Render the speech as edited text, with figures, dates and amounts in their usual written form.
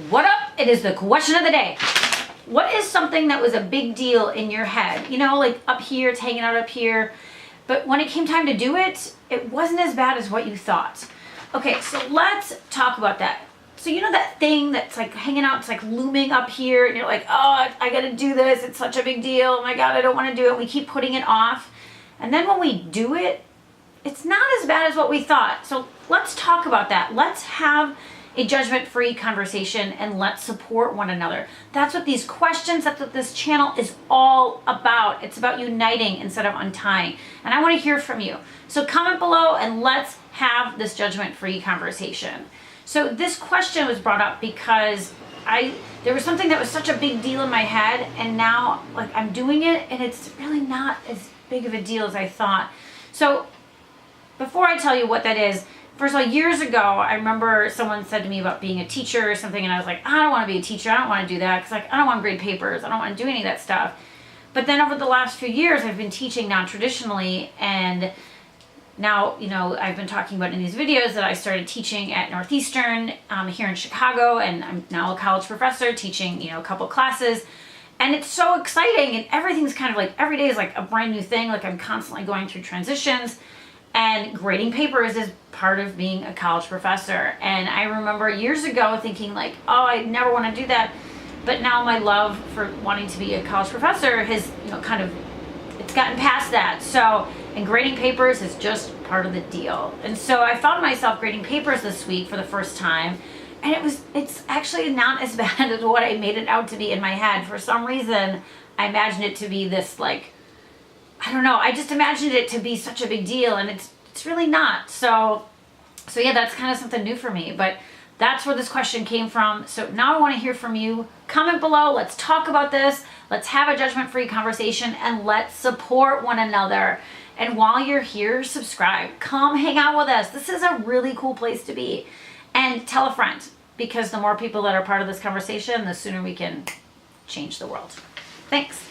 What up? It is the question of the day. What is something that was a big deal in your head? You know, like up here, it's hanging out up here. But when it came time to do it, it wasn't as bad as what you thought. Okay, so let's talk about that. So you know that thing that's like hanging out, it's like looming up here, and you're like, oh, I gotta do this. It's such a big deal. Oh my God, I don't wanna do it. And we keep putting it off. And then when we do it, it's not as bad as what we thought. So let's talk about that. Let's have a judgment-free conversation and let's support one another. That's what these questions, that's what this channel is all about. It's about uniting instead of untying. And I want to hear from you. So comment below and let's have this judgment-free conversation. So this question was brought up because there was something that was such a big deal in my head, and now like I'm doing it and it's really not as big of a deal as I thought. So before I tell you what that is, first of all, years ago, I remember someone said to me about being a teacher or something, and I was like, I don't want to be a teacher. I don't want to do that because like I don't want to grade papers. I don't want to do any of that stuff. But then over the last few years, I've been teaching non-traditionally, and now, you know, I've been talking about in these videos that I started teaching at Northeastern here in Chicago, and I'm now a college professor teaching, you know, a couple classes. And it's so exciting, and everything's kind of like, every day is like a brand new thing. Like I'm constantly going through transitions. And grading papers is part of being a college professor. And I remember years ago thinking like, oh, I never want to do that. But now my love for wanting to be a college professor has, you know, kind of, it's gotten past that. So, and grading papers is just part of the deal. And so I found myself grading papers this week for the first time. And it's actually not as bad as what I made it out to be in my head. For some reason, I imagined it to be this like, I don't know, I just imagined it to be such a big deal, and it's really not. So yeah, that's kind of something new for me, but that's where this question came from. So now I want to hear from you. Comment below, let's talk about this, let's have a judgment-free conversation, and let's support one another. And while you're here, subscribe, come hang out with us. This is a really cool place to be. And tell a friend, because the more people that are part of this conversation, the sooner we can change the world. Thanks.